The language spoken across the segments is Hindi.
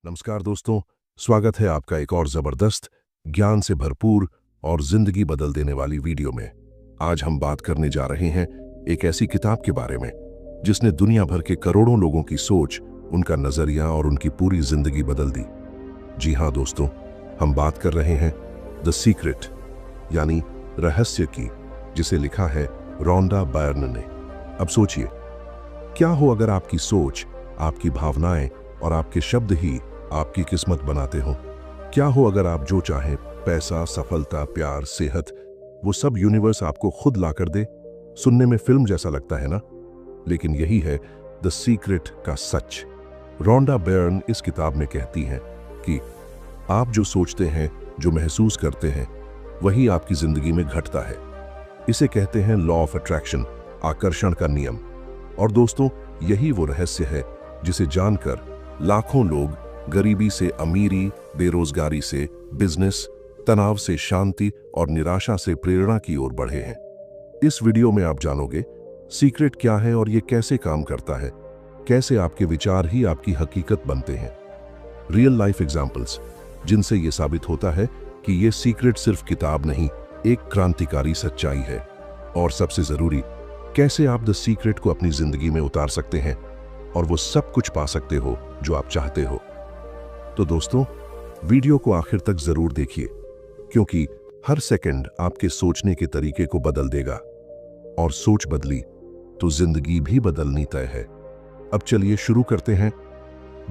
नमस्कार दोस्तों, स्वागत है आपका एक और जबरदस्त, ज्ञान से भरपूर और जिंदगी बदल देने वाली वीडियो में। आज हम बात करने जा रहे हैं एक ऐसी किताब के बारे में जिसने दुनिया भर के करोड़ों लोगों की सोच, उनका नजरिया और उनकी पूरी जिंदगी बदल दी। जी हाँ दोस्तों, हम बात कर रहे हैं द सीक्रेट यानी रहस्य की, जिसे लिखा है रोंडा बायर्न ने। अब सोचिए, क्या हो अगर आपकी सोच, आपकी भावनाएं और आपके शब्द ही आपकी किस्मत बनाते हो? क्या हो अगर आप जो चाहें, पैसा, सफलता, प्यार, सेहत, वो सब यूनिवर्स आपको खुद ला कर दे? सुनने में फिल्म जैसा लगता है ना, लेकिन यही है द सीक्रेट का सच। रोंडा बायर्न इस किताब में कहती हैं कि आप जो सोचते हैं, जो महसूस करते हैं, वही आपकी जिंदगी में घटता है। इसे कहते हैं लॉ ऑफ अट्रैक्शन, आकर्षण का नियम। और दोस्तों, यही वो रहस्य है जिसे जानकर लाखों लोग गरीबी से अमीरी, बेरोजगारी से बिजनेस, तनाव से शांति और निराशा से प्रेरणा की ओर बढ़े हैं। इस वीडियो में आप जानोगे सीक्रेट क्या है और ये कैसे काम करता है, कैसे आपके विचार ही आपकी हकीकत बनते हैं। रियल लाइफ एग्जाम्पल्स जिनसे ये साबित होता है कि ये सीक्रेट सिर्फ किताब नहीं, एक क्रांतिकारी सच्चाई है। और सबसे जरूरी, कैसे आप द सीक्रेट को अपनी जिंदगी में उतार सकते हैं और वो सब कुछ पा सकते हो जो आप चाहते हो। तो दोस्तों, वीडियो को आखिर तक जरूर देखिए, क्योंकि हर सेकंड आपके सोचने के तरीके को बदल देगा, और सोच बदली तो जिंदगी भी बदलनी तय है। अब चलिए शुरू करते हैं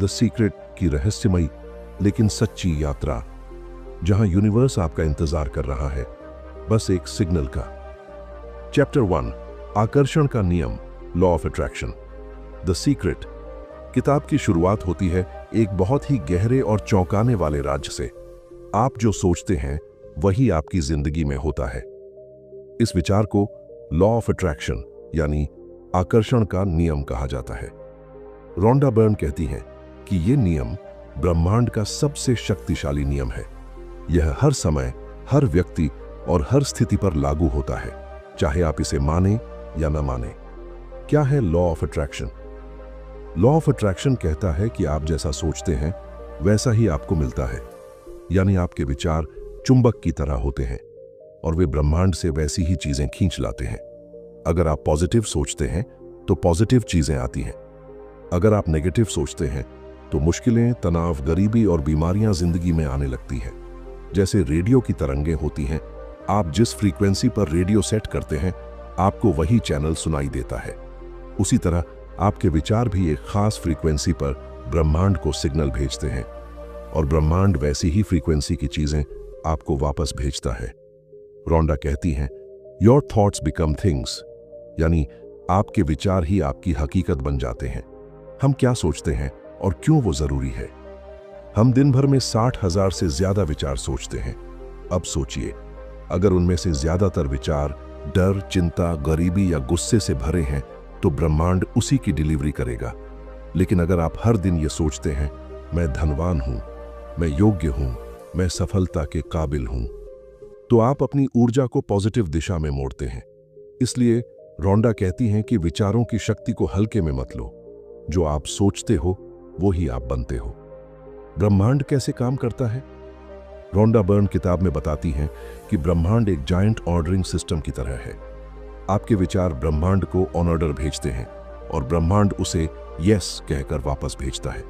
द सीक्रेट की रहस्यमयी लेकिन सच्ची यात्रा, जहां यूनिवर्स आपका इंतजार कर रहा है, बस एक सिग्नल का। चैप्टर 1, आकर्षण का नियम, law of attraction. The secret किताब की शुरुआत होती है एक बहुत ही गहरे और चौंकाने वाले राज्य से। आप जो सोचते हैं वही आपकी जिंदगी में होता है। इस विचार को लॉ ऑफ अट्रैक्शन यानी आकर्षण का नियम कहा जाता है। रोंडा बायर्न कहती हैं कि यह नियम ब्रह्मांड का सबसे शक्तिशाली नियम है। यह हर समय, हर व्यक्ति और हर स्थिति पर लागू होता है, चाहे आप इसे माने या न माने। क्या है law of attraction? Law of attraction कहता है कि आप जैसा सोचते हैं वैसा ही आपको मिलता है। यानी आपके विचार चुंबक की तरह होते हैं और वे ब्रह्मांड से वैसी ही चीजें खींच लाते हैं। अगर आप पॉजिटिव सोचते हैं तो पॉजिटिव चीजें आती हैं। अगर आप नेगेटिव सोचते हैं तो मुश्किलें, तनाव, गरीबी और बीमारियां जिंदगी में आने लगती हैं। जैसे रेडियो की तरंगें होती हैं, आप जिस फ्रीक्वेंसी पर रेडियो सेट करते हैं, आपको वही चैनल सुनाई देता है। उसी तरह आपके विचार भी एक खास फ्रीक्वेंसी पर ब्रह्मांड को सिग्नल भेजते हैं, और ब्रह्मांड वैसी ही फ्रीक्वेंसी की चीजें आपको वापस भेजता है। रोंडा कहती हैं, योर थॉट्स बिकम थिंग्स, यानी आपके विचार ही आपकी हकीकत बन जाते हैं। हम क्या सोचते हैं और क्यों वो जरूरी है? हम दिन भर में 60,000 से ज्यादा विचार सोचते हैं। अब सोचिए, अगर उनमें से ज्यादातर विचार डर, चिंता, गरीबी या गुस्से से भरे हैं तो ब्रह्मांड उसी की डिलीवरी करेगा। लेकिन अगर आप हर दिन ये सोचते हैं, मैं धनवान हूं, मैं योग्य हूं, मैं सफलता के काबिल हूं, तो आप अपनी ऊर्जा को पॉजिटिव दिशा में मोड़ते हैं। इसलिए रोंडा कहती हैं कि विचारों की शक्ति को हल्के में मत लो। जो आप सोचते हो वो ही आप बनते हो। ब्रह्मांड कैसे काम करता है? रोंडा बायर्न किताब में बताती हैं कि ब्रह्मांड एक जायंट ऑर्डरिंग सिस्टम की तरह है। आपके विचार ब्रह्मांड को ऑन ऑर्डर भेजते हैं और ब्रह्मांड उसे यस कहकर वापस भेजता है।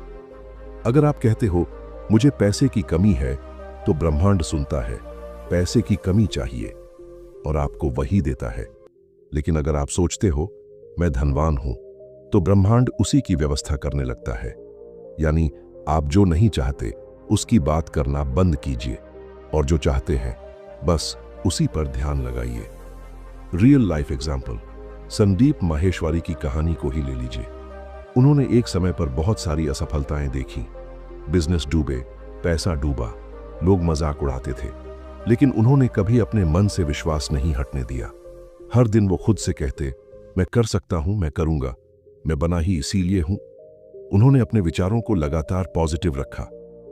अगर आप कहते हो मुझे पैसे की कमी है, तो ब्रह्मांड सुनता है पैसे की कमी चाहिए और आपको वही देता है। लेकिन अगर आप सोचते हो मैं धनवान हूं, तो ब्रह्मांड उसी की व्यवस्था करने लगता है। यानी आप जो नहीं चाहते उसकी बात करना बंद कीजिए और जो चाहते हैं बस उसी पर ध्यान लगाइए। Real life example, Sandeep Maheshwari की कहानी को ही ले लीजिए। उन्होंने एक समय पर बहुत सारी असफलताएं देखी। बिजनेस डूबे, पैसा डूबा, लोग मजाक उड़ाते थे, लेकिन उन्होंने कभी अपने मन से विश्वास नहीं हटने दिया। हर दिन वो खुद से कहते, मैं कर सकता हूं, मैं करूंगा, मैं बना ही इसीलिए हूं। उन्होंने अपने विचारों को लगातार पॉजिटिव रखा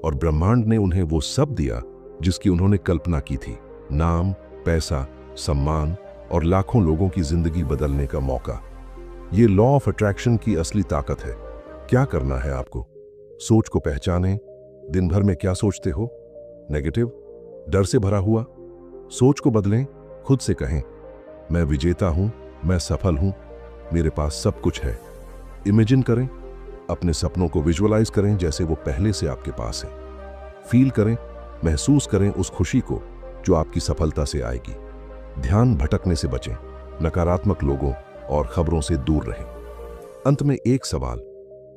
और ब्रह्मांड ने उन्हें वो सब दिया जिसकी उन्होंने कल्पना की थी। नाम, पैसा, सम्मान और लाखों लोगों की जिंदगी बदलने का मौका। ये लॉ ऑफ अट्रैक्शन की असली ताकत है। क्या करना है आपको? सोच को पहचानें, दिन भर में क्या सोचते हो? नेगेटिव, डर से भरा हुआ? सोच को बदलें, खुद से कहें, मैं विजेता हूं, मैं सफल हूं, मेरे पास सब कुछ है। इमेजिन करें, अपने सपनों को विजुअलाइज करें जैसे वो पहले से आपके पास है। फील करें, महसूस करें उस खुशी को जो आपकी सफलता से आएगी। ध्यान भटकने से बचें, नकारात्मक लोगों और खबरों से दूर रहें। अंत में एक सवाल,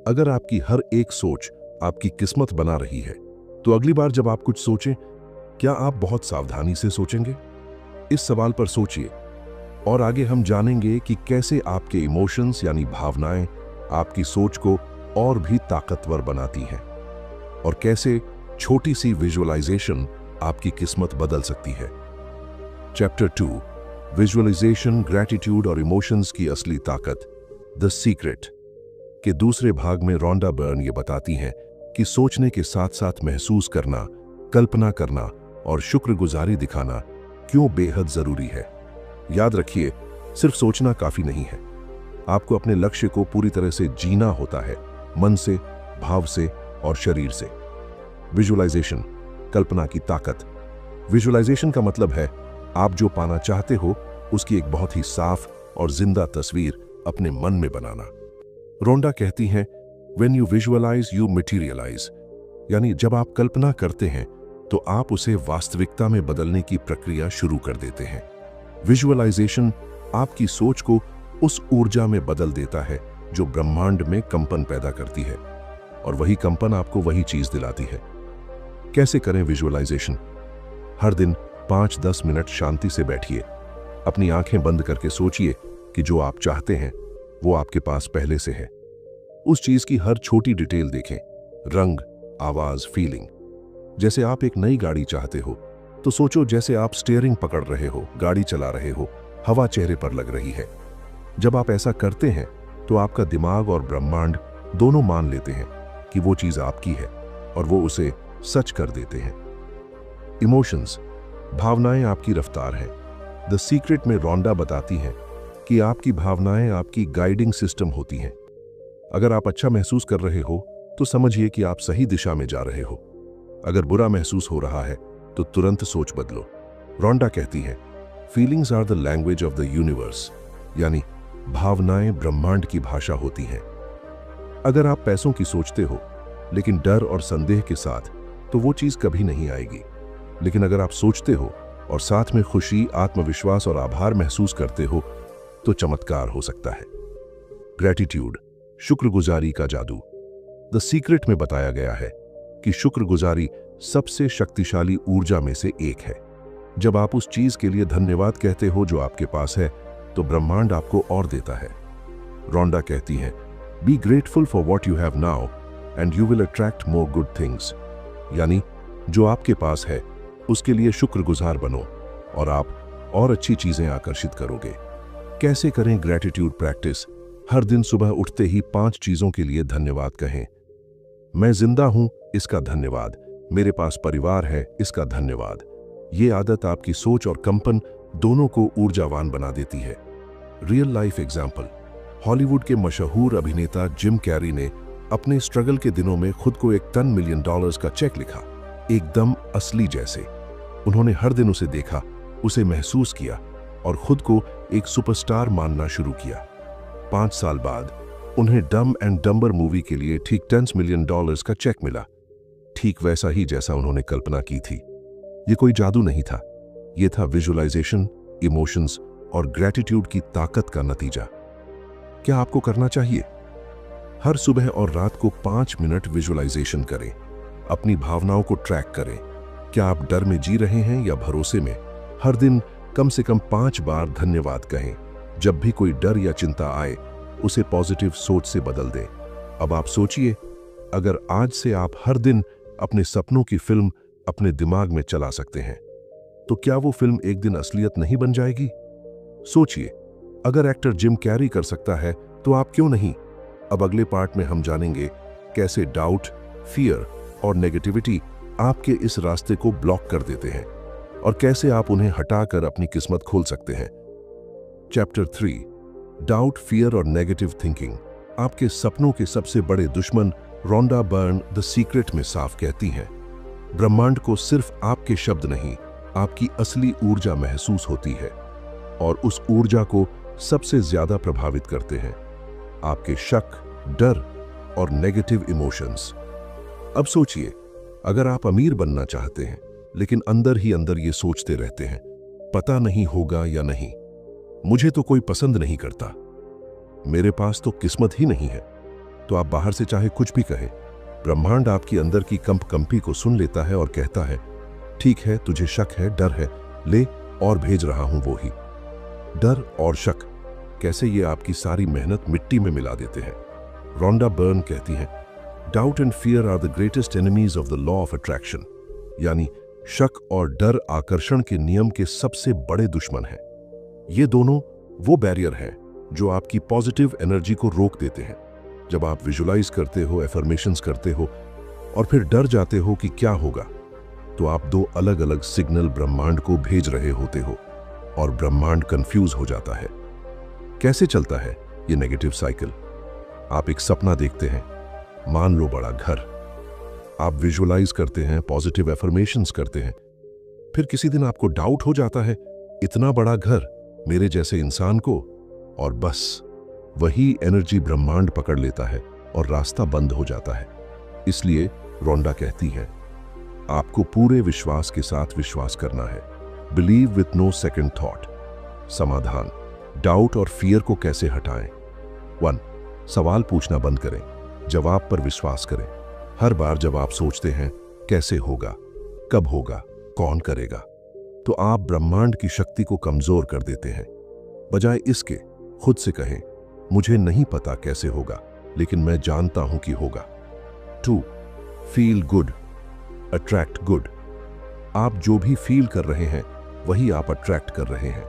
अगर आपकी हर एक सोच आपकी किस्मत बना रही है, तो अगली बार जब आप कुछ सोचें, क्या आप बहुत सावधानी से सोचेंगे? इस सवाल पर सोचिए और आगे हम जानेंगे कि कैसे आपके इमोशंस यानी भावनाएं आपकी सोच को और भी ताकतवर बनाती हैं और कैसे छोटी सी विजुअलाइजेशन आपकी किस्मत बदल सकती है। चैप्टर 2, विजुअलाइजेशन, ग्रैटिट्यूड और इमोशंस की असली ताकत, द सीक्रेट के दूसरे भाग में रोंडा बर्न ये बताती हैं कि सोचने के साथ साथ महसूस करना, कल्पना करना और शुक्रगुजारी दिखाना क्यों बेहद जरूरी है। याद रखिए, सिर्फ सोचना काफी नहीं है, आपको अपने लक्ष्य को पूरी तरह से जीना होता है, मन से, भाव से और शरीर से। विजुअलाइजेशन, कल्पना की ताकत। विजुअलाइजेशन का मतलब है आप जो पाना चाहते हो उसकी एक बहुत ही साफ और जिंदा तस्वीर अपने मन में बनाना। रोंडा कहती हैं, When you visualize, you materialize, यानी जब आप कल्पना करते हैं तो आप उसे वास्तविकता में बदलने की प्रक्रिया शुरू कर देते हैं। विजुअलाइजेशन आपकी सोच को उस ऊर्जा में बदल देता है जो ब्रह्मांड में कंपन पैदा करती है और वही कंपन आपको वही चीज दिलाती है। कैसे करें विजुअलाइजेशन? हर दिन 5-10 मिनट शांति से बैठिए, अपनी आंखें बंद करके सोचिए कि जो आप चाहते हैं वो आपके पास पहले से है। उस चीज की हर छोटी डिटेल देखें, रंग, आवाज, फीलिंग। जैसे आप एक नई गाड़ी चाहते हो तो सोचो जैसे आप स्टीयरिंग पकड़ रहे हो, गाड़ी चला रहे हो, हवा चेहरे पर लग रही है। जब आप ऐसा करते हैं तो आपका दिमाग और ब्रह्मांड दोनों मान लेते हैं कि वो चीज आपकी है और वो उसे सच कर देते हैं। इमोशंस, भावनाएं आपकी रफ्तार है। द सीक्रेट में रोंडा बताती हैं कि आपकी भावनाएं आपकी गाइडिंग सिस्टम होती हैं। अगर आप अच्छा महसूस कर रहे हो तो समझिए कि आप सही दिशा में जा रहे हो। अगर बुरा महसूस हो रहा है तो तुरंत सोच बदलो। रोंडा कहती है, feelings are the language of the universe, यानी भावनाएं ब्रह्मांड की भाषा होती हैं। अगर आप पैसों की सोचते हो लेकिन डर और संदेह के साथ, तो वो चीज कभी नहीं आएगी। लेकिन अगर आप सोचते हो और साथ में खुशी, आत्मविश्वास और आभार महसूस करते हो तो चमत्कार हो सकता है। ग्रैटिट्यूड, शुक्रगुजारी का जादू। द सीक्रेट में बताया गया है कि शुक्रगुजारी सबसे शक्तिशाली ऊर्जा में से एक है। जब आप उस चीज के लिए धन्यवाद कहते हो जो आपके पास है तो ब्रह्मांड आपको और देता है। रोंडा कहती है, be grateful for what you have now and you will attract more good things, यानी जो आपके पास है उसके लिए शुक्रगुजार बनो और आप और अच्छी चीजें आकर्षित करोगे। कैसे करें ग्रैटिट्यूड प्रैक्टिस? हर दिन सुबह उठते ही 5 चीजों के लिए धन्यवाद कहें। मैं जिंदा हूं, इसका धन्यवाद। मेरे पास परिवार है, इसका धन्यवाद। ये आदत आपकी सोच और कंपन दोनों को ऊर्जावान बना देती है। रियल लाइफ एग्जाम्पल, हॉलीवुड के मशहूर अभिनेता जिम कैरी ने अपने स्ट्रगल के दिनों में खुद को एक $10 मिलियन का चेक लिखा, एकदम असली जैसे। उन्होंने हर दिन उसे देखा, उसे महसूस किया और खुद को एक सुपरस्टार मानना शुरू किया। 5 साल बाद उन्हें डम एंड डम्बर मूवी के लिए ठीक $10 मिलियन का चेक मिला, ठीक वैसा ही जैसा उन्होंने कल्पना की थी। ये कोई जादू नहीं था, ये था विजुअलाइजेशन, इमोशंस और ग्रैटिट्यूड की ताकत का नतीजा। क्या आपको करना चाहिए? हर सुबह और रात को 5 मिनट विजुअलाइजेशन करें। अपनी भावनाओं को ट्रैक करें। क्या आप डर में जी रहे हैं या भरोसे में? हर दिन कम से कम 5 बार धन्यवाद कहें। जब भी कोई डर या चिंता आए, उसे पॉजिटिव सोच से बदल दें। अब आप सोचिए, अगर आज से आप हर दिन अपने सपनों की फिल्म अपने दिमाग में चला सकते हैं, तो क्या वो फिल्म एक दिन असलियत नहीं बन जाएगी? सोचिए, अगर एक्टर जिम कैरी कर सकता है तो आप क्यों नहीं? अब अगले पार्ट में हम जानेंगे कैसे डाउट, फियर और नेगेटिविटी आपके इस रास्ते को ब्लॉक कर देते हैं और कैसे आप उन्हें हटाकर अपनी किस्मत खोल सकते हैं। चैप्टर 3, डाउट, फियर और नेगेटिव थिंकिंग। आपके सपनों के सबसे बड़े दुश्मन रोंडा बर्न द सीक्रेट में साफ कहती हैं, ब्रह्मांड को सिर्फ आपके शब्द नहीं, आपकी असली ऊर्जा महसूस होती है, और उस ऊर्जा को सबसे ज्यादा प्रभावित करते हैं आपके शक, डर और नेगेटिव इमोशंस। अब सोचिए, अगर आप अमीर बनना चाहते हैं लेकिन अंदर ही अंदर ये सोचते रहते हैं, पता नहीं होगा या नहीं, मुझे तो कोई पसंद नहीं करता, मेरे पास तो किस्मत ही नहीं है, तो आप बाहर से चाहे कुछ भी कहें, ब्रह्मांड आपकी अंदर की कंपकंपी को सुन लेता है और कहता है, ठीक है, तुझे शक है, डर है, ले और भेज रहा हूं वो ही। डर और शक कैसे ये आपकी सारी मेहनत मिट्टी में मिला देते हैं। रोंडा बर्न कहती हैं, doubt and fear are the greatest enemies of the law of attraction, यानी शक और डर आकर्षण के नियम के सबसे बड़े दुश्मन हैं। ये दोनों वो बैरियर हैं जो आपकी पॉजिटिव एनर्जी को रोक देते हैं। जब आप विजुलाइज करते हो, एफर्मेशंस करते हो और फिर डर जाते हो कि क्या होगा, तो आप दो अलग अलग सिग्नल ब्रह्मांड को भेज रहे होते हो और ब्रह्मांड कंफ्यूज हो जाता है। कैसे चलता है ये नेगेटिव साइकिल? आप एक सपना देखते हैं, मान लो बड़ा घर, आप विजुलाइज करते हैं, पॉजिटिव एफर्मेशंस करते हैं, फिर किसी दिन आपको डाउट हो जाता है, इतना बड़ा घर मेरे जैसे इंसान को, और बस वही एनर्जी ब्रह्मांड पकड़ लेता है और रास्ता बंद हो जाता है। इसलिए रोंडा कहती है, आपको पूरे विश्वास के साथ विश्वास करना है, believe with no second thought. समाधान, डाउट और फियर को कैसे हटाएं? 1. सवाल पूछना बंद करें, जवाब पर विश्वास करें। हर बार जब आप सोचते हैं कैसे होगा, कब होगा, कौन करेगा, तो आप ब्रह्मांड की शक्ति को कमजोर कर देते हैं। बजाय इसके खुद से कहें, मुझे नहीं पता कैसे होगा, लेकिन मैं जानता हूं कि होगा। 2. Feel good, attract good. आप जो भी फील कर रहे हैं वही आप अट्रैक्ट कर रहे हैं।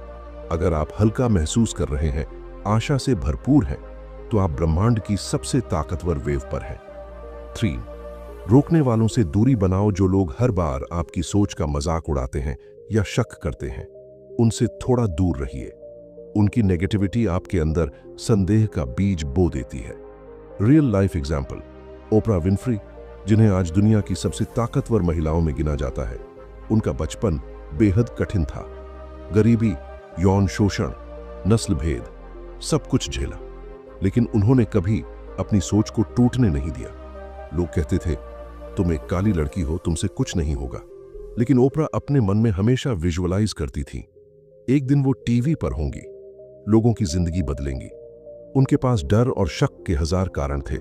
अगर आप हल्का महसूस कर रहे हैं, आशा से भरपूर हैं, तो आप ब्रह्मांड की सबसे ताकतवर वेव पर हैं। 3. रोकने वालों से दूरी बनाओ, जो लोग हर बार आपकी सोच का मजाक उड़ाते हैं या शक करते हैं, उनसे थोड़ा दूर रहिए। उनकी नेगेटिविटी आपके अंदर संदेह का बीज बो देती है। रियल लाइफ एग्जाम्पल, ओपरा विनफ्री, जिन्हें आज दुनिया की सबसे ताकतवर महिलाओं में गिना जाता है, उनका बचपन बेहद कठिन था। गरीबी, यौन शोषण, नस्ल भेद, सब कुछ झेला, लेकिन उन्होंने कभी अपनी सोच को टूटने नहीं दिया। लोग कहते थे, तुम एक काली लड़की हो, तुमसे कुछ नहीं होगा, लेकिन ओपरा अपने मन में हमेशा विजुअलाइज करती थी, एक दिन वो टीवी पर होंगी, लोगों की जिंदगी बदलेंगी। उनके पास डर और शक के 1000 कारण थे,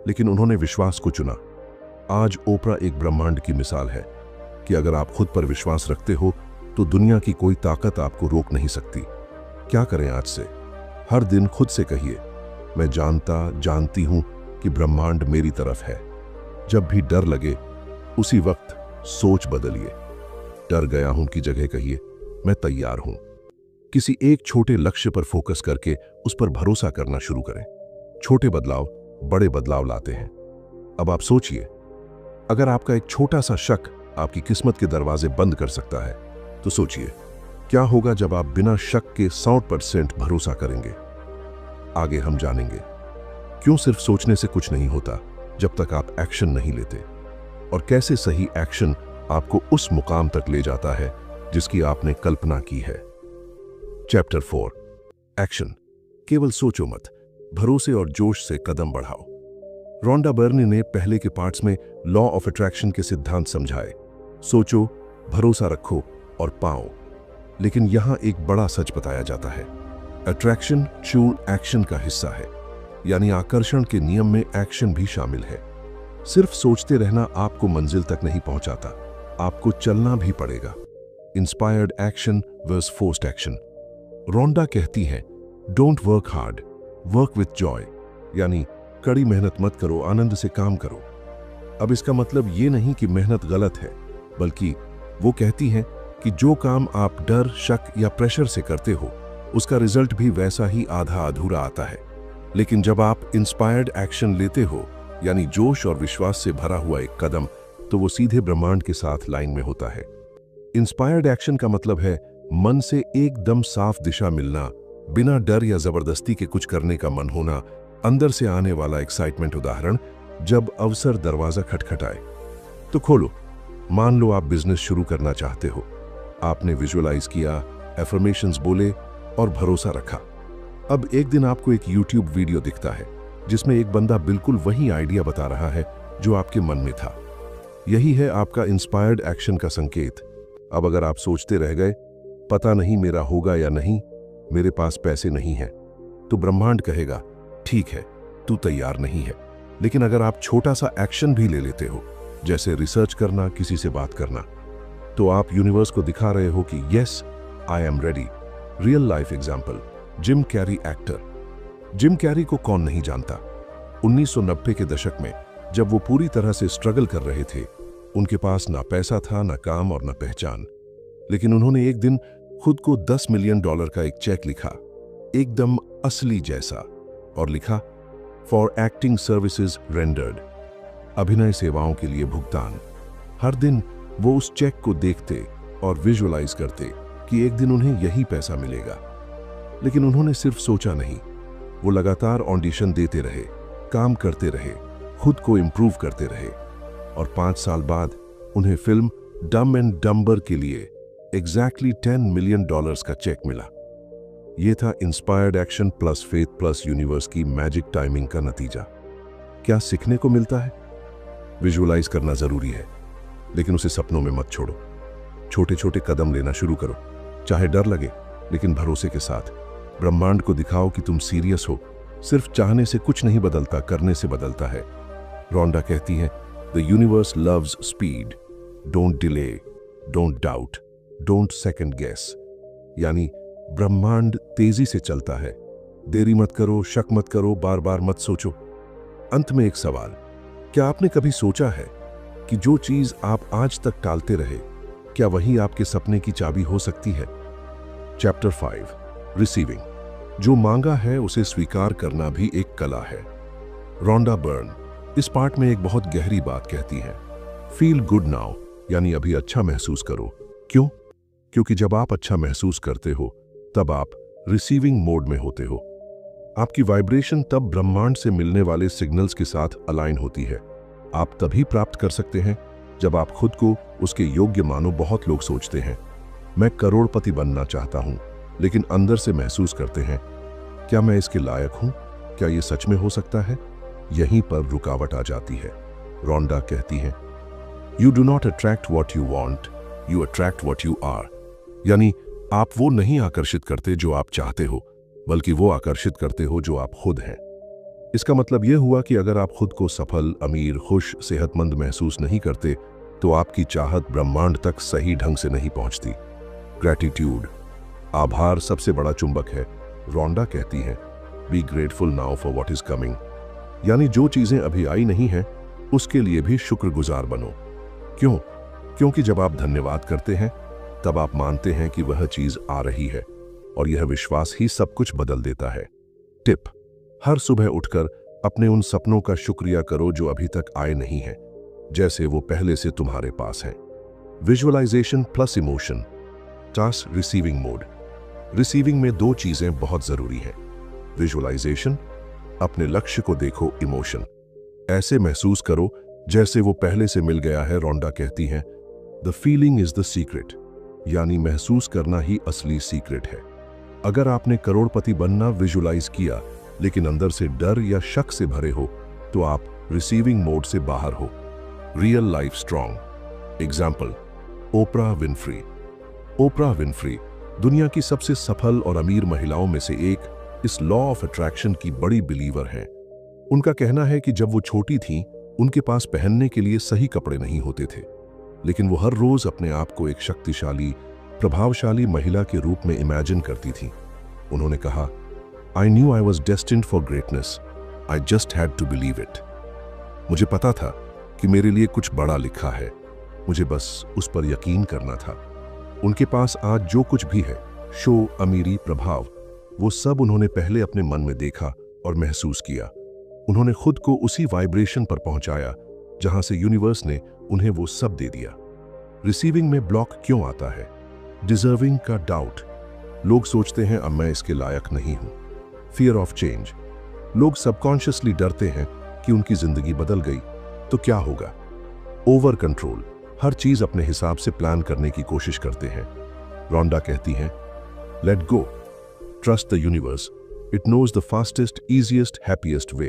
लेकिन उन्होंने विश्वास को चुना। आज ओपरा एक ब्रह्मांड की मिसाल है कि अगर आप खुद पर विश्वास रखते हो तो दुनिया की कोई ताकत आपको रोक नहीं सकती। क्या करें आज से? हर दिन खुद से कहिए, मैं जानती हूं कि ब्रह्मांड मेरी तरफ है। जब भी डर लगे, उसी वक्त सोच बदलिए। डर गया हूं की जगह कहिए, मैं तैयार हूं। किसी एक छोटे लक्ष्य पर फोकस करके उस पर भरोसा करना शुरू करें। छोटे बदलाव बड़े बदलाव लाते हैं। अब आप सोचिए, अगर आपका एक छोटा सा शक आपकी किस्मत के दरवाजे बंद कर सकता है, तो सोचिए क्या होगा जब आप बिना शक के 100% भरोसा करेंगे। आगे हम जानेंगे क्यों सिर्फ सोचने से कुछ नहीं होता जब तक आप एक्शन नहीं लेते, और कैसे सही एक्शन आपको उस मुकाम तक ले जाता है जिसकी आपने कल्पना की है। Chapter 4, action. केवल सोचो मत, भरोसे और जोश से कदम बढ़ाओ। रोंडा बर्न ने पहले के पार्ट्स में लॉ ऑफ अट्रैक्शन के सिद्धांत समझाए। सोचो, भरोसा रखो और पाओ। लेकिन यहां एक बड़ा सच बताया जाता है, अट्रैक्शन ट्रू एक्शन का हिस्सा है, यानी आकर्षण के नियम में एक्शन भी शामिल है। सिर्फ सोचते रहना आपको मंजिल तक नहीं पहुंचाता, आपको चलना भी पड़ेगा। Inspired action versus forced action. Rhonda कहती है, don't work hard, work with joy, यानी कड़ी मेहनत मत करो, आनंद से काम करो। अब इसका मतलब ये नहीं कि मेहनत गलत है, बल्कि वो कहती हैं कि जो काम आप डर, शक या प्रेशर से करते हो, उसका रिजल्ट भी वैसा ही आधा अधूरा आता है। लेकिन जब आप इंस्पायर्ड एक्शन लेते हो, यानी जोश और विश्वास से भरा हुआ एक कदम, तो वो सीधे ब्रह्मांड के साथ लाइन में होता है। इंस्पायर्ड एक्शन का मतलब है मन से एकदम साफ दिशा मिलना, बिना डर या जबरदस्ती के कुछ करने का मन होना, अंदर से आने वाला एक्साइटमेंट। उदाहरण, जब अवसर दरवाजा खटखटाए तो खोलो। मान लो आप बिजनेस शुरू करना चाहते हो। आपने विजुअलाइज किया, एफर्मेशंस बोले और भरोसा रखा। अब एक दिन आपको एक यूट्यूब वीडियो दिखता है जिसमें एक बंदा बिल्कुल वही आइडिया बता रहा है जो आपके मन में था। यही है आपका इंस्पायर्ड एक्शन का संकेत। अब अगर आप सोचते रह गए, पता नहीं मेरा होगा या नहीं, मेरे पास पैसे नहीं हैं, तो ब्रह्मांड कहेगा ठीक है, तू तैयार नहीं है। लेकिन अगर आप छोटा सा एक्शन भी ले लेते हो, जैसे रिसर्च करना, किसी से बात करना, तो आप यूनिवर्स को दिखा रहे हो कि yes, I am ready. Real life example, Jim carry actor. Jim carry को कौन नहीं जानता। 1990 के दशक में जब वो पूरी तरह से स्ट्रगल कर रहे थे, उनके पास ना पैसा था, ना काम और ना पहचान। लेकिन उन्होंने एक दिन खुद को $10 मिलियन का एक चेक लिखा, एकदम असली जैसा, और लिखा फॉर एक्टिंग सर्विसेज रेंडर्ड, अभिनय सेवाओं के लिए भुगतान। हर दिन वो उस चेक को देखते और विजुअलाइज करते कि एक दिन उन्हें यही पैसा मिलेगा। लेकिन उन्होंने सिर्फ सोचा नहीं, वो लगातार ऑडिशन देते रहे, काम करते रहे, खुद को इंप्रूव करते रहे, और 5 साल बाद उन्हें फिल्म डम एंड डम्बर के लिए एग्जैक्टली $10 मिलियन का चेक मिला। यह था inspired action plus faith plus universe की मैजिक टाइमिंग का नतीजा। क्या सीखने को मिलता है? विजुअलाइज करना जरूरी है, लेकिन उसे सपनों में मत छोड़ो। छोटे छोटे कदम लेना शुरू करो, चाहे डर लगे, लेकिन भरोसे के साथ। ब्रह्मांड को दिखाओ कि तुम सीरियस हो। सिर्फ चाहने से कुछ नहीं बदलता, करने से बदलता है। रोंडा कहती है, the universe loves speed, don't delay, don't doubt, don't second guess. यानी ब्रह्मांड तेजी से चलता है, देरी मत करो, शक मत करो, बार बार मत सोचो। अंत में एक सवाल, क्या आपने कभी सोचा है कि जो चीज आप आज तक टालते रहे, क्या वही आपके सपने की चाबी हो सकती है? Chapter 5, receiving. जो मांगा है उसे स्वीकार करना भी एक कला है। रोंडा बर्न इस पार्ट में एक बहुत गहरी बात कहती है, फील गुड नाउ, यानी अभी अच्छा महसूस करो। क्यों? क्योंकि जब आप अच्छा महसूस करते हो, तब आप रिसीविंग मोड में होते हो। आपकी वाइब्रेशन तब ब्रह्मांड से मिलने वाले सिग्नल्स के साथ अलाइन होती है। आप तभी प्राप्त कर सकते हैं जब आप खुद को उसके योग्य मानो। बहुत लोग सोचते हैं, मैं करोड़पति बनना चाहता हूं, लेकिन अंदर से महसूस करते हैं, क्या मैं इसके लायक हूं? क्या यह सच में हो सकता है? यहीं पर रुकावट आ जाती है। रोंडा कहती है, you do not attract what you want, you attract what you are. यानी आप वो नहीं आकर्षित करते जो आप चाहते हो, बल्कि वो आकर्षित करते हो जो आप खुद हैं। इसका मतलब यह हुआ कि अगर आप खुद को सफल, अमीर, खुश, सेहतमंद महसूस नहीं करते, तो आपकी चाहत ब्रह्मांड तक सही ढंग से नहीं पहुंचती। ग्रैटिट्यूड, आभार सबसे बड़ा चुंबक है। रोंडा कहती है, be grateful now for what is coming. यानी जो चीजें अभी आई नहीं हैं, उसके लिए भी शुक्रगुजार बनो। क्यों? क्योंकि जब आप धन्यवाद करते हैं, तब आप मानते हैं कि वह चीज आ रही है, और यह विश्वास ही सब कुछ बदल देता है। टिप, हर सुबह उठकर अपने उन सपनों का शुक्रिया करो जो अभी तक आए नहीं हैं, जैसे वो पहले से तुम्हारे पास हैं। Visualization plus emotion. Task receiving mode. Receiving में 2 चीजें बहुत जरूरी हैं। विजुअलाइजेशन, अपने लक्ष्य को देखो। इमोशन, ऐसे महसूस करो जैसे वो पहले से मिल गया है। रोंडा कहती हैं, the feeling is the secret, यानी महसूस करना ही असली सीक्रेट है। अगर आपने करोड़पति बनना विजुअलाइज किया, लेकिन अंदर से डर या शक से भरे हो, तो आप रिसीविंग मोड से बाहर हो। रियल लाइफ स्ट्रॉन्ग एग्जाम्पल, ओपरा विनफ्री। ओपरा विनफ्री दुनिया की सबसे सफल और अमीर महिलाओं में से एक, इस लॉ ऑफ अट्रैक्शन की बड़ी बिलीवर हैं। उनका कहना है कि जब वो छोटी थीं, उनके पास पहनने के लिए सही कपड़े नहीं होते थे, लेकिन वो हर रोज अपने आप को एक शक्तिशाली, प्रभावशाली महिला के रूप में इमेजिन करती थीं। उन्होंने कहा, I knew I was destined for greatness, I just had to believe it. मुझे पता था कि मेरे लिए कुछ बड़ा लिखा है, मुझे बस उस पर यकीन करना था। उनके पास आज जो कुछ भी है, शो, अमीरी, प्रभाव, वो सब उन्होंने पहले अपने मन में देखा और महसूस किया। उन्होंने खुद को उसी वाइब्रेशन पर पहुंचाया जहां से यूनिवर्स ने उन्हें वो सब दे दिया। रिसीविंग में ब्लॉक क्यों आता है? डिजर्विंग का डाउट। लोग सोचते हैं अब मैं इसके लायक नहीं हूं। Fear of change. लोग सबकॉन्शियसली डरते हैं कि उनकी जिंदगी बदल गई, तो क्या होगा? ओवर कंट्रोल, हर चीज अपने हिसाब से प्लान करने की कोशिश करते हैं। रोंडा कहती हैं, let go, trust the universe, it knows the fastest, easiest, happiest way.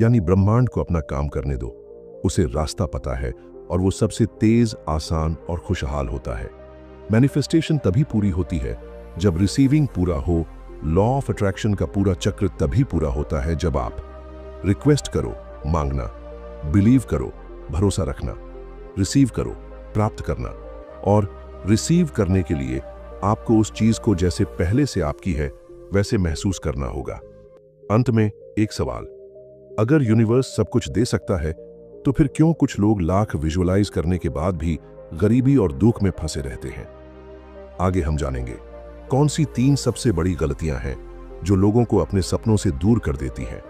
यानी ब्रह्मांड को अपना काम करने दो, उसे रास्ता पता है और वो सबसे तेज, आसान और खुशहाल होता है। मैनिफेस्टेशन तभी पूरी होती है जब रिसीविंग पूरा हो। लॉ ऑफ अट्रैक्शन का पूरा चक्र तभी पूरा होता है जब आप रिक्वेस्ट करो, मांगना, बिलीव करो, भरोसा रखना, रिसीव करो, प्राप्त करना, और रिसीव करने के लिए आपको उस चीज को जैसे पहले से आपकी है वैसे महसूस करना होगा। अंत में एक सवाल, अगर यूनिवर्स सब कुछ दे सकता है तो फिर क्यों कुछ लोग लाख विजुअलाइज करने के बाद भी गरीबी और दुख में फंसे रहते हैं? आगे हम जानेंगे कौन सी 3 सबसे बड़ी गलतियां हैं जो लोगों को अपने सपनों से दूर कर देती हैं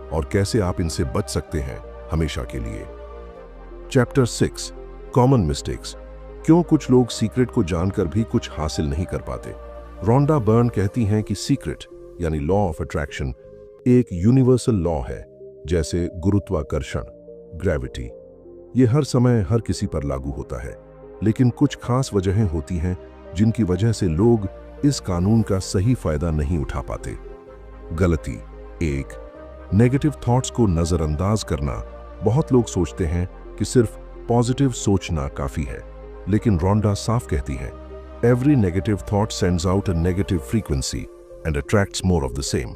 और कैसे आप इनसे बच सकते हैं हमेशा के लिए। चैप्टर 6, कॉमन मिस्टेक्स, क्यों कुछ लोग सीक्रेट को जानकर भी कुछ हासिल नहीं कर पाते। रोंडा बर्न कहती हैं कि सीक्रेट यानी लॉ ऑफ अट्रैक्शन एक यूनिवर्सल लॉ है, जैसे गुरुत्वाकर्षण, ग्रेविटी। ये हर समय हर किसी पर लागू होता है, लेकिन कुछ खास वजहें होती हैं जिनकी वजह से लोग इस कानून का सही फायदा नहीं उठा पाते। गलती 1, नेगेटिव थॉट्स को नजरअंदाज करना। बहुत लोग सोचते हैं कि सिर्फ पॉजिटिव सोचना काफी है, लेकिन रोंडा साफ कहती है, every negative thought sends out a negative frequency and attracts more of the same.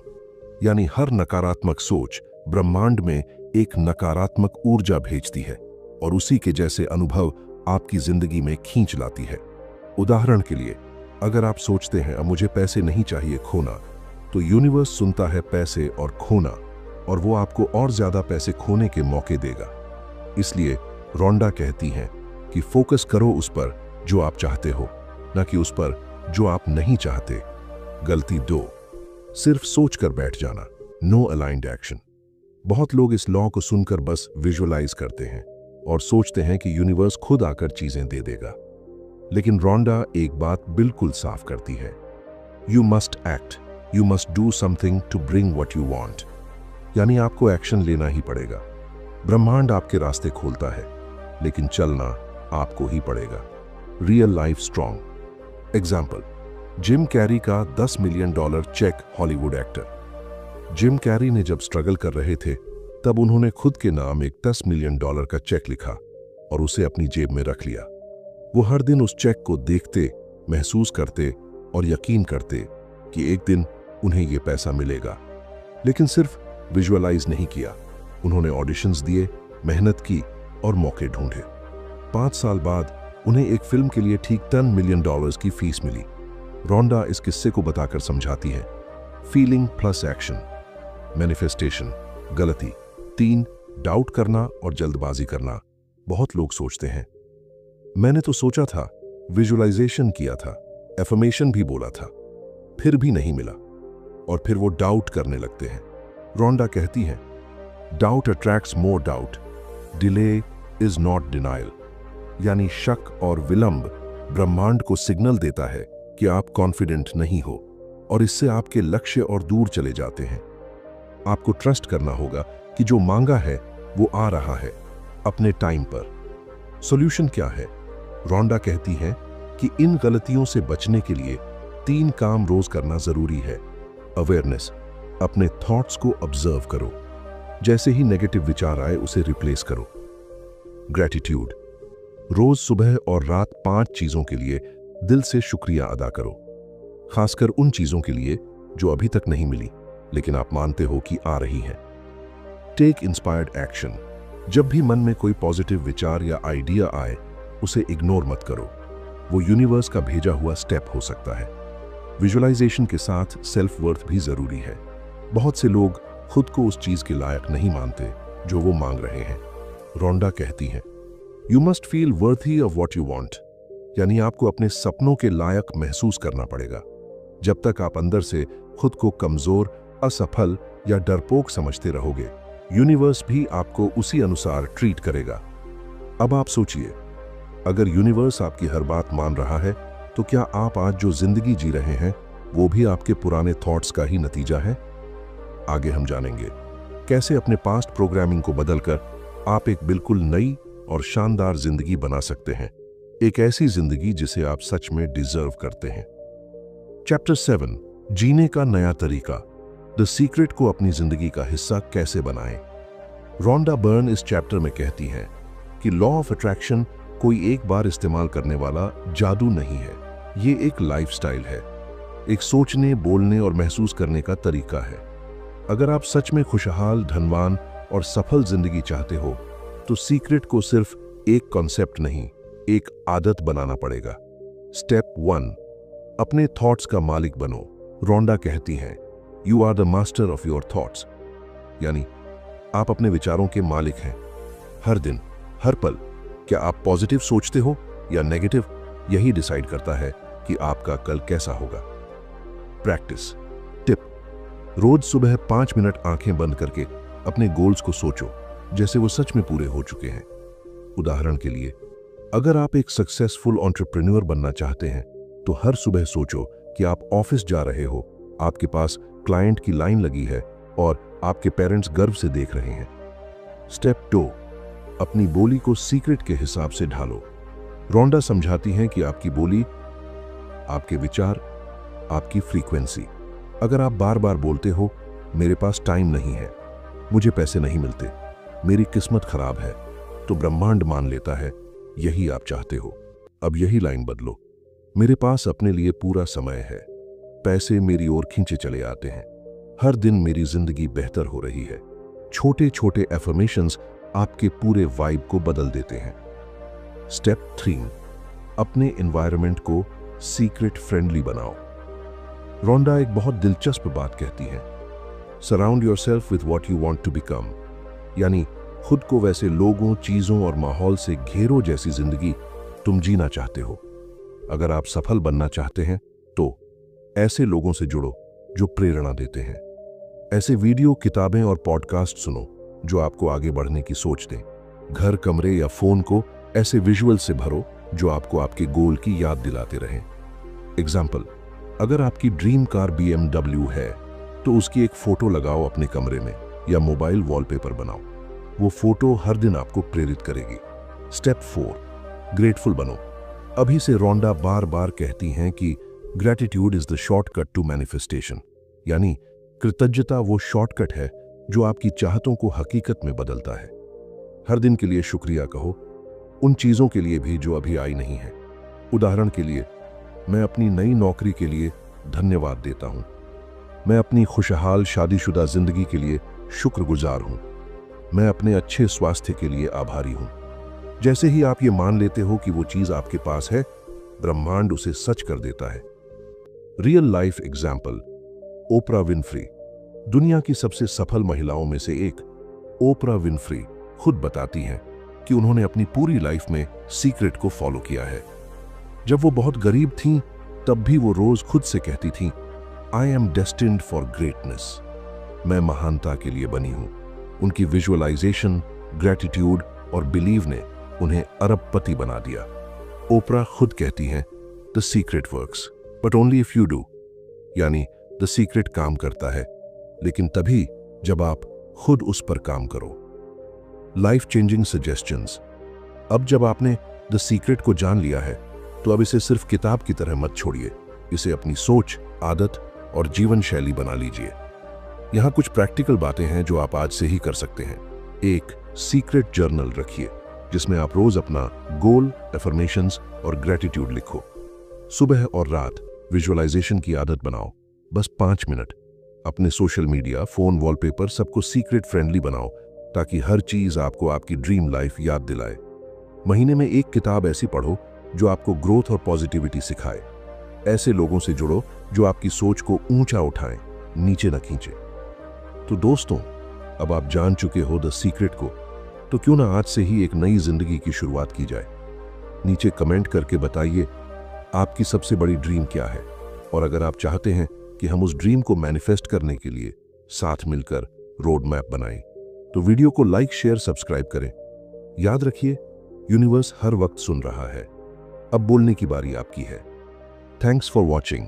यानी हर नकारात्मक सोच ब्रह्मांड में एक नकारात्मक ऊर्जा भेजती है और उसी के जैसे अनुभव आपकी जिंदगी में खींच लाती है। उदाहरण के लिए, अगर आप सोचते हैं अब मुझे पैसे नहीं चाहिए खोना, तो यूनिवर्स सुनता है पैसे और खोना, और वो आपको और ज्यादा पैसे खोने के मौके देगा। इसलिए रोंडा कहती हैं कि फोकस करो उस पर जो आप चाहते हो, न कि उस पर जो आप नहीं चाहते। गलती 2, सिर्फ सोचकर बैठ जाना, नो अलाइंड एक्शन। बहुत लोग इस लॉ को सुनकर बस विजुअलाइज करते हैं और सोचते हैं कि यूनिवर्स खुद आकर चीजें दे देगा, लेकिन रोंडा एक बात बिल्कुल साफ करती है, you must act, you must do something to bring what you want. यानी आपको एक्शन लेना ही पड़ेगा। ब्रह्मांड आपके रास्ते खोलता है, लेकिन चलना आपको ही पड़ेगा। Real life strong example, Jim Carrey का $10 million cheque. Hollywood actor Jim Carrey ने जब स्ट्रगल कर रहे थे, तब उन्होंने खुद के नाम एक $10 मिलियन का चेक लिखा और उसे अपनी जेब में रख लिया। वो हर दिन उस चेक को देखते, महसूस करते और यकीन करते कि एक दिन उन्हें ये पैसा मिलेगा। लेकिन सिर्फ विजुअलाइज नहीं किया, उन्होंने ऑडिशंस दिए, मेहनत की और मौके ढूंढे। 5 साल बाद उन्हें एक फिल्म के लिए ठीक $10 मिलियन की फीस मिली। रोंडा इस किस्से को बताकर समझाती है, फीलिंग प्लस एक्शन। मैनिफेस्टेशन गलती 3, डाउट करना और जल्दबाजी करना। बहुत लोग सोचते हैं, मैंने तो सोचा था, विजुअलाइजेशन किया था, एफर्मेशन भी बोला था, फिर भी नहीं मिला, और फिर वो डाउट करने लगते हैं। रोंडा कहती हैं, doubt attracts more doubt, delay is not denial. यानी शक और विलंब ब्रह्मांड को सिग्नल देता है कि आप कॉन्फिडेंट नहीं हो, और इससे आपके लक्ष्य और दूर चले जाते हैं। आपको ट्रस्ट करना होगा कि जो मांगा है वो आ रहा है अपने टाइम पर। सॉल्यूशन क्या है? रोंडा कहती हैं कि इन गलतियों से बचने के लिए 3 काम रोज करना जरूरी है। अवेयरनेस, अपने थॉट्स को ऑब्जर्व करो, जैसे ही नेगेटिव विचार आए उसे रिप्लेस करो। ग्रैटिट्यूड, रोज सुबह और रात 5 चीजों के लिए दिल से शुक्रिया अदा करो, खासकर उन चीजों के लिए जो अभी तक नहीं मिली लेकिन आप मानते हो कि आ रही हैं। टेक इंस्पायर्ड एक्शन, जब भी मन में कोई पॉजिटिव विचार या आइडिया आए उसे इग्नोर मत करो, वो यूनिवर्स का भेजा हुआ स्टेप हो सकता है। विजुअलाइजेशन के साथ सेल्फ वर्थ भी जरूरी है। बहुत से लोग खुद को उस चीज के लायक नहीं मानते जो वो मांग रहे हैं। रोंडा कहती हैं, you must feel worthy of what you want. यानी आपको अपने सपनों के लायक महसूस करना पड़ेगा। जब तक आप अंदर से खुद को कमजोर, असफल या डरपोक समझते रहोगे, यूनिवर्स भी आपको उसी अनुसार ट्रीट करेगा। अब आप सोचिए, अगर यूनिवर्स आपकी हर बात मान रहा है, तो क्या आप आज जो जिंदगी जी रहे हैं वो भी आपके पुराने थॉट्स का ही नतीजा है? आगे हम जानेंगे कैसे अपने पास्ट प्रोग्रामिंग को बदलकर आप एक बिल्कुल नई और शानदार जिंदगी बना सकते हैं, एक ऐसी जिंदगी जिसे आप सच में डिजर्व करते हैं। चैप्टर 7, जीने का नया तरीका, द सीक्रेट को अपनी जिंदगी का हिस्सा कैसे बनाएं। रोंडा बर्न इस चैप्टर में कहती हैं कि लॉ ऑफ अट्रैक्शन कोई एक बार इस्तेमाल करने वाला जादू नहीं है, ये एक लाइफस्टाइल है, एक सोचने, बोलने और महसूस करने का तरीका है। अगर आप सच में खुशहाल, धनवान और सफल जिंदगी चाहते हो तो सीक्रेट को सिर्फ एक कॉन्सेप्ट नहीं, एक आदत बनाना पड़ेगा। स्टेप 1, अपने थॉट्स का मालिक बनो। रोंडा कहती हैं, you are the master of your thoughts, यानी आप अपने विचारों के मालिक हैं। हर दिन, हर पल, क्या आप पॉजिटिव सोचते हो या नेगेटिव, यही डिसाइड करता है कि आपका कल कैसा होगा। प्रैक्टिस टिप, रोज सुबह 5 मिनट आंखें बंद करके अपने गोल्स को सोचो जैसे वो सच में पूरे हो चुके हैं। उदाहरण के लिए, अगर आप एक सक्सेसफुल एंटरप्रेन्योर बनना चाहते हैं तो हर सुबह सोचो कि आप ऑफिस जा रहे हो, आपके पास क्लाइंट की लाइन लगी है और आपके पेरेंट्स गर्व से देख रहे हैं। स्टेप 2, अपनी बोली को सीक्रेट के हिसाब से ढालो। रोंडा समझाती हैं कि आपकी बोली, आपके विचार, आपकी फ्रीक्वेंसी। अगर आप बार बार बोलते हो, मेरे पास टाइम नहीं है, मुझे पैसे नहीं मिलते, मेरी किस्मत खराब है, तो ब्रह्मांड मान लेता है यही आप चाहते हो। अब यही लाइन बदलो, मेरे पास अपने लिए पूरा समय है, पैसे मेरी ओर खींचे चले आते हैं, हर दिन मेरी जिंदगी बेहतर हो रही है। छोटे छोटे एफर्मेशंस आपके पूरे वाइब को बदल देते हैं। स्टेप 3, अपने एनवायरनमेंट को सीक्रेट फ्रेंडली बनाओ। रोंडा एक बहुत दिलचस्प बात कहती है, surround yourself with what you want to become, यानी खुद को वैसे लोगों, चीजों और माहौल से घेरो जैसी जिंदगी तुम जीना चाहते हो। अगर आप सफल बनना चाहते हैं तो ऐसे लोगों से जुड़ो जो प्रेरणा देते हैं। ऐसे वीडियो, किताबें और पॉडकास्ट सुनो जो आपको आगे बढ़ने की सोच दें। घर, कमरे या फोन को ऐसे विजुअल से भरो जो आपको आपके गोल की याद दिलाते रहें। एग्जाम्पल, अगर आपकी ड्रीम कार BMW है तो उसकी एक फोटो लगाओ अपने कमरे में या मोबाइल वॉलपेपर बनाओ। वो फोटो हर दिन आपको प्रेरित करेगी। स्टेप 4, ग्रेटफुल बनो। अभी से रोंडा बार बार कहती हैं कि gratitude is the shortcut to manifestation, यानी कृतज्ञता वो शॉर्टकट है जो आपकी चाहतों को हकीकत में बदलता है। हर दिन के लिए शुक्रिया कहो, उन चीजों के लिए भी जो अभी आई नहीं है। उदाहरण के लिए, मैं अपनी नई नौकरी के लिए धन्यवाद देता हूं, मैं अपनी खुशहाल शादीशुदा जिंदगी के लिए शुक्रगुजार हूं, मैं अपने अच्छे स्वास्थ्य के लिए आभारी हूं। जैसे ही आप ये मान लेते हो कि वो चीज आपके पास है, ब्रह्मांड उसे सच कर देता है। रियल लाइफ एग्जाम्पल, ओपरा विनफ्री, दुनिया की सबसे सफल महिलाओं में से एक ओपरा विनफ्री खुद बताती हैं कि उन्होंने अपनी पूरी लाइफ में सीक्रेट को फॉलो किया है। जब वो बहुत गरीब थीं, तब भी वो रोज खुद से कहती थीं, I am destined for greatness, मैं महानता के लिए बनी हूं। उनकी विजुअलाइजेशन, ग्रैटिट्यूड और बिलीव ने उन्हें अरबपति बना दिया। ओपरा खुद कहती हैं, the secret works but only if you do, यानी द सीक्रेट काम करता है लेकिन तभी जब आप खुद उस पर काम करो। लाइफ चेंजिंग सजेशंस, अब जब आपने द सीक्रेट को जान लिया है तो अब इसे सिर्फ किताब की तरह मत छोड़िए, इसे अपनी सोच, आदत और जीवन शैली बना लीजिए। यहाँ कुछ प्रैक्टिकल बातें हैं जो आप आज से ही कर सकते हैं। 1, सीक्रेट जर्नल रखिए जिसमें आप रोज अपना गोल, एफर्मेशंस और ग्रैटिट्यूड लिखो। सुबह और रात विजुअलाइजेशन की आदत बनाओ, बस 5 मिनट। अपने सोशल मीडिया, फोन, वॉलपेपर सबको सीक्रेट फ्रेंडली बनाओ ताकि हर चीज आपको आपकी ड्रीम लाइफ याद दिलाए। महीने में एक किताब ऐसी पढ़ो जो आपको ग्रोथ और पॉजिटिविटी सिखाए। ऐसे लोगों से जुड़ो जो आपकी सोच को ऊंचा उठाएं, नीचे न खींचे। तो दोस्तों, अब आप जान चुके हो द सीक्रेट को, तो क्यों ना आज से ही एक नई जिंदगी की शुरुआत की जाए। नीचे कमेंट करके बताइए आपकी सबसे बड़ी ड्रीम क्या है, और अगर आप चाहते हैं कि हम उस ड्रीम को मैनिफेस्ट करने के लिए साथ मिलकर रोड मैप बनाएं, तो वीडियो को लाइक, शेयर, सब्सक्राइब करें। याद रखिए, यूनिवर्स हर वक्त सुन रहा है। अब बोलने की बारी आपकी है। Thanks for watching.